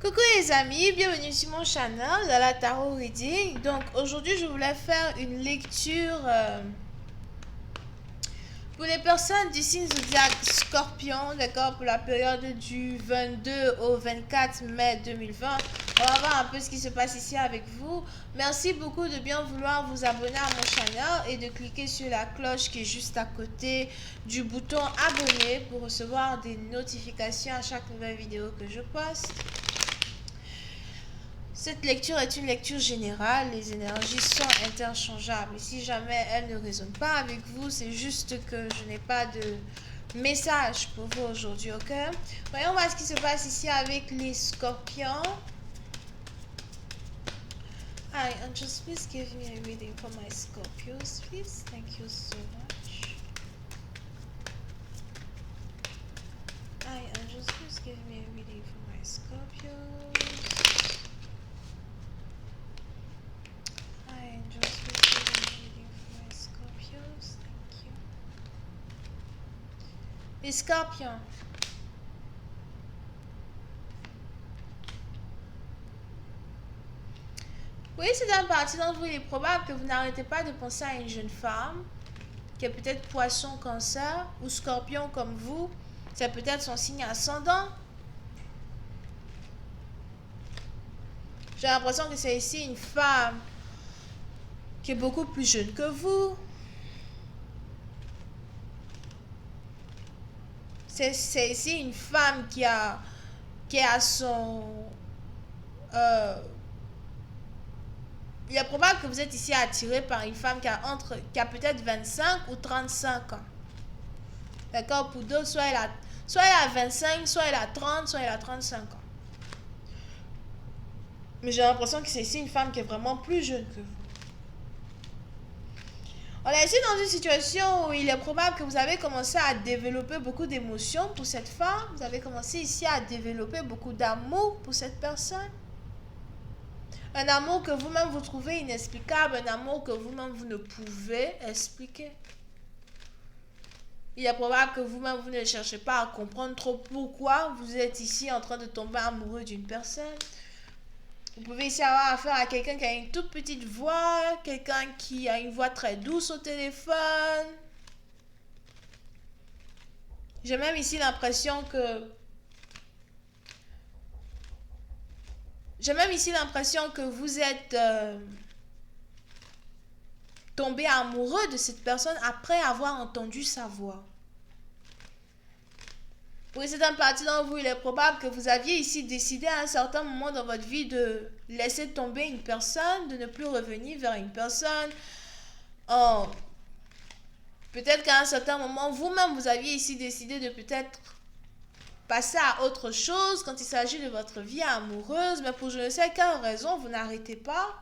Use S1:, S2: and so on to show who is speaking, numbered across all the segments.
S1: Coucou les amis, bienvenue sur mon channel dans la Tarot Reading. Donc aujourd'hui je voulais faire une lecture pour les personnes du signe zodiaque Scorpion, d'accord, pour la période du 22 au 24 mai 2020. On va voir un peu ce qui se passe ici avec vous. Merci beaucoup de bien vouloir vous abonner à mon channel et de cliquer sur la cloche qui est juste à côté du bouton abonner pour recevoir des notifications à chaque nouvelle vidéo que je poste. Cette lecture est une lecture générale, les énergies sont interchangeables. Si jamais elles ne résonnent pas avec vous, c'est juste que je n'ai pas de message pour vous aujourd'hui, ok? Voyons voir ce qui se passe ici avec les scorpions. Hi, angels, please give me a reading for my Scorpios, please. Thank you so much. Hi, angels, please give me a reading for my Scorpios. Hi, angels, please give me a reading for my Scorpios. Thank you. Les scorpions. Oui, c'est une partie d'entre vous. Il est probable que vous n'arrêtez pas de penser à une jeune femme qui est peut-être poisson, cancer ou scorpion comme vous. C'est peut-être son signe ascendant. J'ai l'impression que c'est ici une femme qui est beaucoup plus jeune que vous. C'est ici une femme qui a son... il est probable que vous êtes ici attiré par une femme qui a peut-être 25 ou 35 ans. D'accord? Pour d'autres, soit elle a 25, soit elle a 30, soit elle a 35 ans. Mais j'ai l'impression que c'est ici une femme qui est vraiment plus jeune que vous. On est ici dans une situation où il est probable que vous avez commencé à développer beaucoup d'émotions pour cette femme. Vous avez commencé ici à développer beaucoup d'amour pour cette personne. Un amour que vous-même vous trouvez inexplicable, un amour que vous-même vous ne pouvez expliquer. Il est probable que vous-même vous ne cherchez pas à comprendre trop pourquoi vous êtes ici en train de tomber amoureux d'une personne. Vous pouvez ici avoir affaire à quelqu'un qui a une toute petite voix, quelqu'un qui a une voix très douce au téléphone. J'ai même ici l'impression que... vous êtes tombé amoureux de cette personne après avoir entendu sa voix. Pour certaines parties d'entre vous, il est probable que vous aviez ici décidé à un certain moment dans votre vie de laisser tomber une personne, de ne plus revenir vers une personne. Oh. Peut-être qu'à un certain moment, vous-même, vous aviez ici décidé de peut-être passer à autre chose quand il s'agit de votre vie amoureuse, mais pour je ne sais quelle raison, vous n'arrêtez pas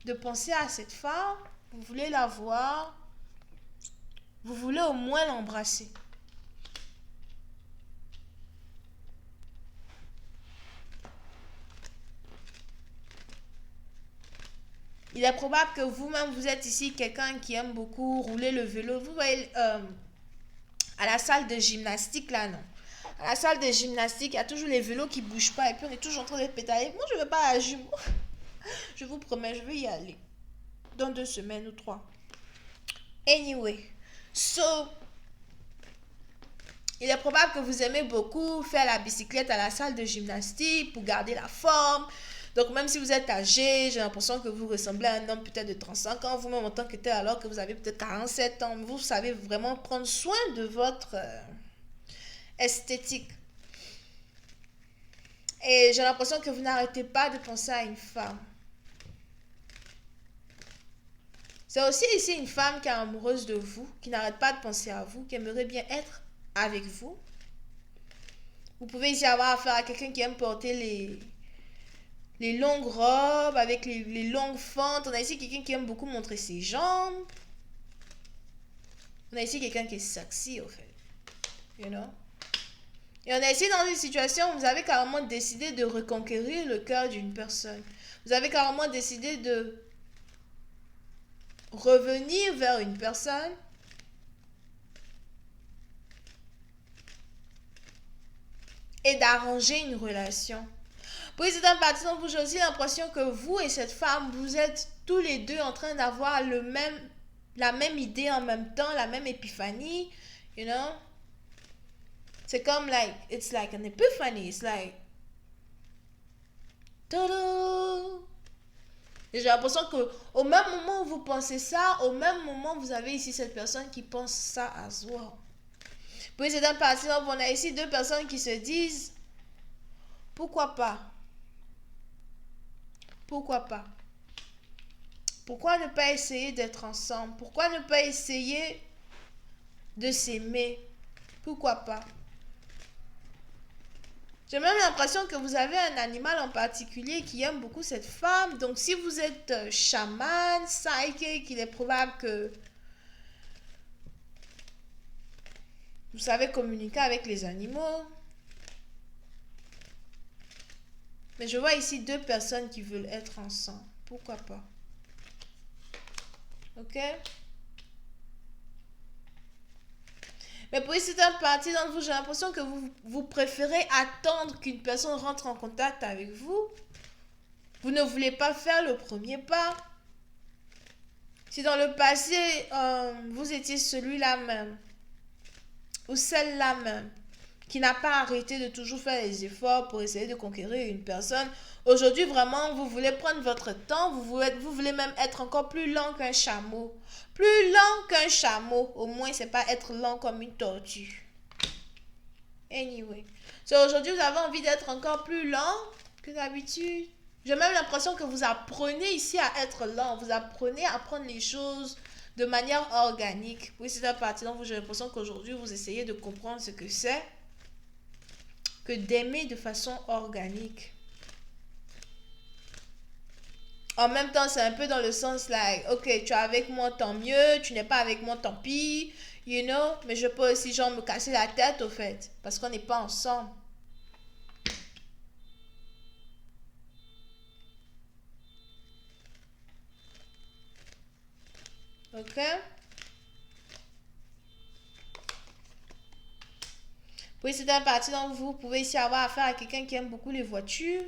S1: de penser à cette femme, vous voulez la voir, vous voulez au moins l'embrasser. Il est probable que vous-même, vous êtes ici quelqu'un qui aime beaucoup rouler le vélo. Vous voyez, à la salle de gymnastique, là, non. À la salle de gymnastique, il y a toujours les vélos qui ne bougent pas et puis on est toujours en train de pédaler. Moi, je ne veux pas à jumeau. Je vous promets, je vais y aller. Dans 2 semaines ou 3. Anyway. So, il est probable que vous aimez beaucoup faire la bicyclette à la salle de gymnastique pour garder la forme. Donc, même si vous êtes âgé, j'ai l'impression que vous ressemblez à un homme peut-être de 35 ans, vous-même en tant que tel, alors que vous avez peut-être 47 ans. Vous savez vraiment prendre soin de votre esthétique. Et j'ai l'impression que vous n'arrêtez pas de penser à une femme. C'est aussi ici une femme qui est amoureuse de vous, qui n'arrête pas de penser à vous, qui aimerait bien être avec vous. Vous pouvez ici avoir affaire à quelqu'un qui aime porter les longues robes avec les longues fentes. On a ici quelqu'un qui aime beaucoup montrer ses jambes. On a ici quelqu'un qui est sexy, au fait. You know? Et on est ici dans une situation où vous avez carrément décidé de reconquérir le cœur d'une personne. Vous avez carrément décidé de revenir vers une personne et d'arranger une relation. Oui, c'est un parti dont vous, j'ai aussi l'impression que vous et cette femme, vous êtes tous les deux en train d'avoir la même idée en même temps, la même épiphanie, you know? C'est comme, like, it's like an epiphany, it's like, tadam! Et j'ai l'impression que au même moment où vous pensez ça, au même moment, vous avez ici cette personne qui pense ça as well. Puis c'est un parti dont on a ici deux personnes qui se disent, pourquoi pas? Pourquoi pas? Pourquoi ne pas essayer d'être ensemble? Pourquoi ne pas essayer de s'aimer? Pourquoi pas? J'ai même l'impression que vous avez un animal en particulier qui aime beaucoup cette femme. Donc si vous êtes chaman, psychic, il est probable que vous savez communiquer avec les animaux. Mais je vois ici deux personnes qui veulent être ensemble. Pourquoi pas? Ok? Mais pour c'est un parti d'entre vous, j'ai l'impression que vous préférez attendre qu'une personne rentre en contact avec vous. Vous ne voulez pas faire le premier pas. Si dans le passé, vous étiez celui-là même, ou celle-là même, qui n'a pas arrêté de toujours faire les efforts pour essayer de conquérir une personne, aujourd'hui, vraiment, vous voulez prendre votre temps, vous voulez même être encore plus lent qu'un chameau. Plus lent qu'un chameau. Au moins, c'est pas être lent comme une tortue. Anyway. So, aujourd'hui, vous avez envie d'être encore plus lent que d'habitude. J'ai même l'impression que vous apprenez ici à être lent. Vous apprenez à prendre les choses de manière organique. Oui, c'est un parti dont j'ai l'impression qu'aujourd'hui, vous essayez de comprendre ce que c'est que d'aimer de façon organique. En même temps, c'est un peu dans le sens, like, ok, tu es avec moi, tant mieux, tu n'es pas avec moi, tant pis, you know, mais je peux aussi, genre, me casser la tête, au fait, parce qu'on n'est pas ensemble. Ok? Puis c'est un parti dont vous pouvez ici avoir affaire à quelqu'un qui aime beaucoup les voitures.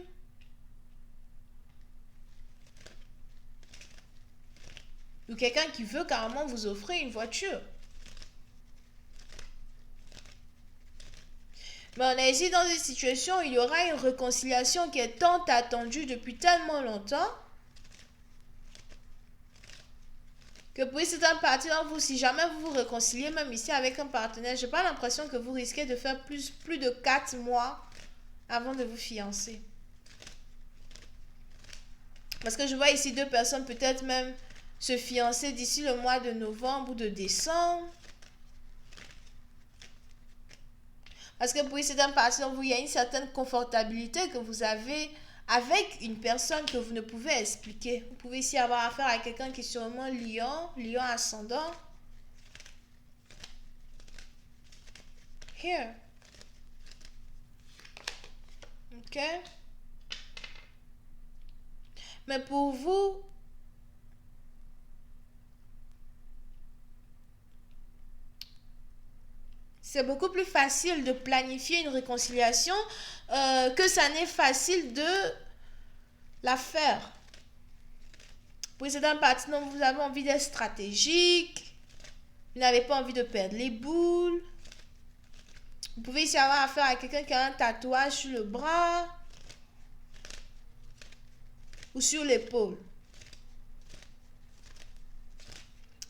S1: Ou quelqu'un qui veut carrément vous offrir une voiture. Mais on est ici dans une situation où il y aura une réconciliation qui est tant attendue depuis tellement longtemps que puis c'est un parti dans vous, si jamais vous vous réconciliez même ici avec un partenaire, j'ai pas l'impression que vous risquez de faire plus de 4 mois avant de vous fiancer. Parce que je vois ici deux personnes peut-être même se fiancer d'ici le mois de novembre ou de décembre. Parce que pour c'est un parti dont vous, il y a une certaine confortabilité que vous avez avec une personne que vous ne pouvez expliquer. Vous pouvez ici avoir affaire à quelqu'un qui est sûrement lion ascendant. Here. Ok? Mais pour vous, c'est beaucoup plus facile de planifier une réconciliation que ça n'est facile de la faire. Pour c'est un parti dont vous avez envie d'être stratégique, vous n'avez pas envie de perdre les boules. Vous pouvez ici avoir affaire à quelqu'un qui a un tatouage sur le bras ou sur l'épaule.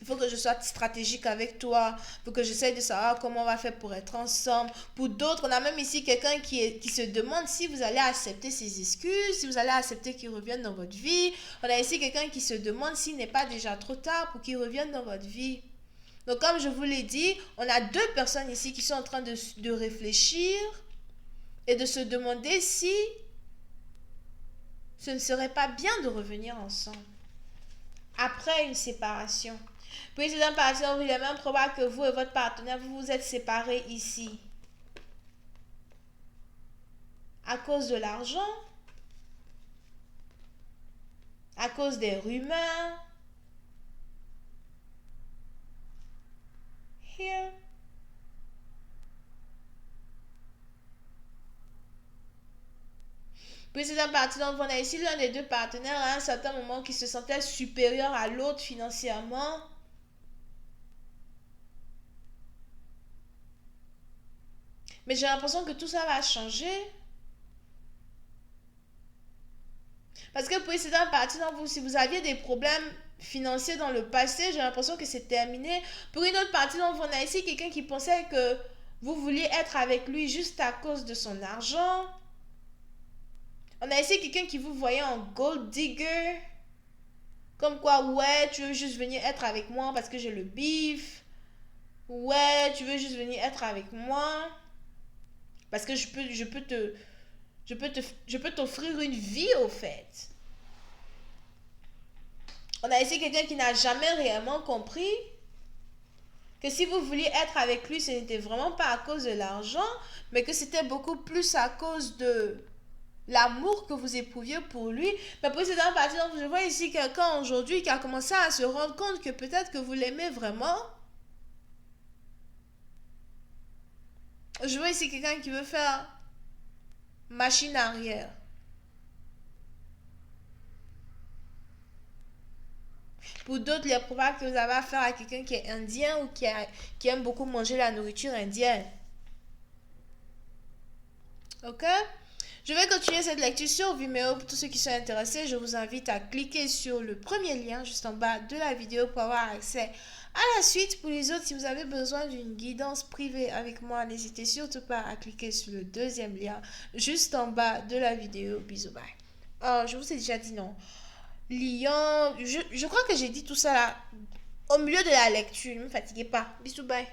S1: Il faut que je sois stratégique avec toi. Il faut que j'essaie de savoir comment on va faire pour être ensemble. Pour d'autres, on a même ici quelqu'un qui se demande si vous allez accepter ses excuses, si vous allez accepter qu'il revienne dans votre vie. On a ici quelqu'un qui se demande s'il n'est pas déjà trop tard pour qu'il revienne dans votre vie. Donc, comme je vous l'ai dit, on a deux personnes ici qui sont en train de réfléchir et de se demander si ce ne serait pas bien de revenir ensemble après une séparation. Puis c'est un partenaire où il est même probable que vous et votre partenaire, vous vous êtes séparés ici. À cause de l'argent, à cause des rumeurs. Here. Puis c'est un parti d'entre vous, on a ici l'un des deux partenaires à un certain moment qui se sentait supérieur à l'autre financièrement. Mais j'ai l'impression que tout ça va changer. Parce que pour c'est un parti d'entre vous, si vous aviez des problèmes financiers dans le passé, j'ai l'impression que c'est terminé. Pour une autre partie d'entre vous, on a ici quelqu'un qui pensait que vous vouliez être avec lui juste à cause de son argent. On a ici quelqu'un qui vous voyait en gold digger. Comme quoi, ouais, tu veux juste venir être avec moi parce que j'ai le bif. Ouais, tu veux juste venir être avec moi parce que je peux t'offrir une vie au fait. On a ici quelqu'un qui n'a jamais réellement compris que si vous vouliez être avec lui, ce n'était vraiment pas à cause de l'argent, mais que c'était beaucoup plus à cause de l'amour que vous éprouviez pour lui. Mais pour cette partie, donc, je vois ici quelqu'un aujourd'hui qui a commencé à se rendre compte que peut-être que vous l'aimez vraiment. Je vois ici quelqu'un qui veut faire machine arrière. Pour d'autres, il est probable que vous avez affaire à quelqu'un qui est indien ou qui aime beaucoup manger la nourriture indienne. Ok? Je vais continuer cette lecture sur Vimeo. Pour tous ceux qui sont intéressés, je vous invite à cliquer sur le premier lien juste en bas de la vidéo pour avoir accès à la suite. Pour les autres, si vous avez besoin d'une guidance privée avec moi, n'hésitez surtout pas à cliquer sur le deuxième lien juste en bas de la vidéo. Bisous, bye. Oh, je vous ai déjà dit non. Lyon, je crois que j'ai dit tout ça là au milieu de la lecture. Ne me fatiguez pas. Bisous, bye.